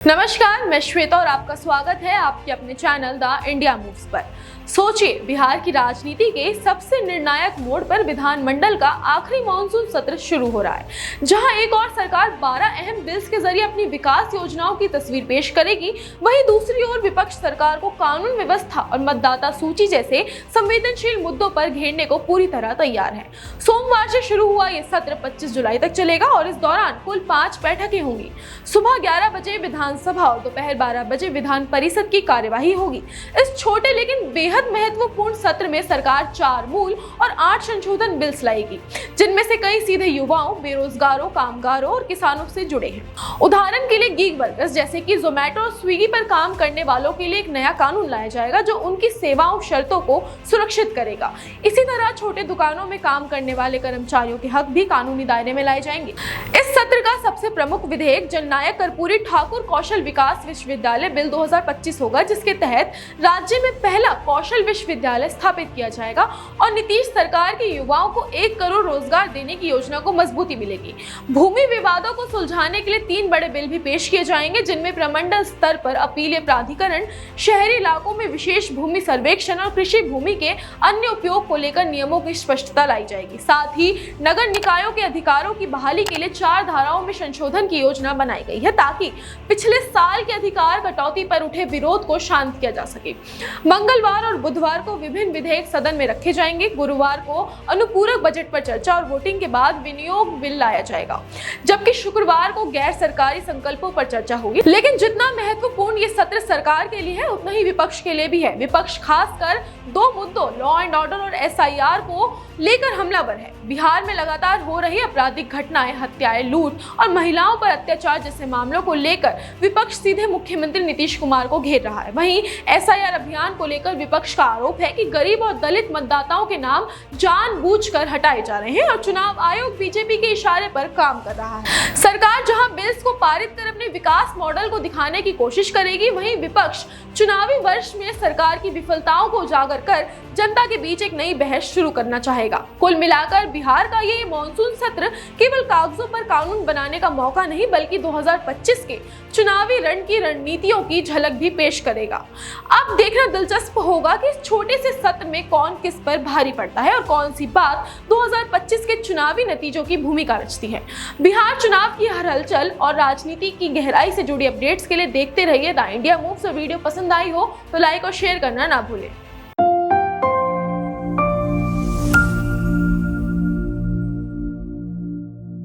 नमस्कार, मैं श्वेता और आपका स्वागत है आपके अपने चैनल द इंडिया मूव्स पर। सोचिए, बिहार की राजनीति के सबसे निर्णायक मोड़ पर विधानमंडल का आखिरी मानसून सत्र शुरू हो रहा है, जहां एक और सरकार 12 अहम बिल्स के जरिए अपनी विकास योजनाओं की तस्वीर पेश करेगी, वहीं दूसरी ओर विपक्ष सरकार को कानून व्यवस्था और मतदाता सूची जैसे संवेदनशील मुद्दों पर घेरने को पूरी तरह तैयार है। सोमवार से शुरू हुआ ये सत्र 25 जुलाई तक चलेगा और इस दौरान कुल 5 बैठकें होंगी। सुबह 11 बजे विधानसभा और दोपहर 12 बजे विधान परिषद की कार्यवाही होगी। इस छोटे लेकिन बेहद महत्वपूर्ण सत्र में सरकार 4 मूल और 8 संशोधन बिल्स लाएगी, जिनमें से कई सीधे युवाओं, बेरोजगारों, कामगारों और किसानों से जुड़े हैं। उदाहरण के लिए गीग वर्कर्स जैसे कि जोमेटो और स्विगी पर काम करने वालों के लिए एक नया कानून लाया जाएगा, जो उनकी सेवाओं शर्तों को सुरक्षित करेगा। इसी तरह छोटे दुकानों में काम करने वाले कर्मचारियों के हक भी कानूनी दायरे में लाए जाएंगे। इस सत्र का सबसे प्रमुख विधेयक जननायक कर्पूरी ठाकुर कौशल विकास विश्वविद्यालय बिल 2025 होगा, जिसके तहत राज्य में पहला कौशल विश्वविद्यालय स्थापित किया जाएगा और नीतीश सरकार के युवाओं को 1 करोड़ रोजगार देने की योजना को मजबूती मिलेगी। भूमि विवादों को सुलझाने के लिए 3 बड़े बिल भी पेश किए जाएंगे, जिनमें प्रमंडल स्तर पर अपीलीय प्राधिकरण, शहरी इलाकों में विशेष भूमि सर्वेक्षण और कृषि भूमि के अन्य उपयोग को लेकर नियमों की स्पष्टता लाई जाएगी। साथ ही नगर निकायों के अधिकारों की बहाली के लिए 4 धाराओं में संशोधन की योजना बनाई गई है, ताकि पिछले साल के अधिकार कटौती पर उठे विरोध को शांत किया जा सके। मंगलवार और बुधवार को विभिन्न विधेयक सदन में रखे जाएंगे। गुरुवार को अनुपूरक बजट पर चर्चा और वोटिंग के बाद विनियोग बिल लाया जाएगा, जबकि शुक्रवार को गैर सरकारी संकल्पों पर चर्चा होगी। लेकिन जितना महत्वपूर्ण ये सत्र सरकार के लिए है, उतना ही विपक्ष के लिए भी है। विपक्ष खासकर 2 मुद्दों, लॉ एंड ऑर्डर और SIR को लेकर हमलावर है। बिहार में लगातार हो रही आपराधिक घटनाएं, हत्याएं, लूट और महिलाओं पर अत्याचार जैसे मामलों को लेकर विपक्ष सीधे मुख्यमंत्री नीतीश कुमार को घेर रहा है। वहीं SIR अभियान को लेकर विपक्ष का आरोप है कि गरीब और दलित मतदाताओं के नाम जानबूझकर हटाए जा रहे हैं और चुनाव आयोग बीजेपी के इशारे पर काम कर रहा है। सरकार जहां बिल्स को पारित कर अपने विकास मॉडल को दिखाने की कोशिश करेगी, वहीं विपक्ष चुनावी वर्ष में सरकार की विफलताओं को उजागर कर जनता के बीच एक नई बहस शुरू करना चाहेगा। कुल मिलाकर बिहार का ये मानसून सत्र केवल कागजों पर कानून बनाने का मौका नहीं, बल्कि 2025 के चुनावी रण की रणनीतियों की झलक भी पेश करेगा। अब देखना दिलचस्प होगा कि इस छोटे से सत्र में कौन किस पर भारी पड़ता है और कौन सी बात 2025 के चुनावी नतीजों की भूमिका रचती है। बिहार चुनाव की हर हलचल और राजनीति की गहराई से जुड़ी अपडेट्स के लिए देखते रहिए द इंडिया मूव्स। वीडियो पसंद आई हो तो लाइक और शेयर करना ना भूलें।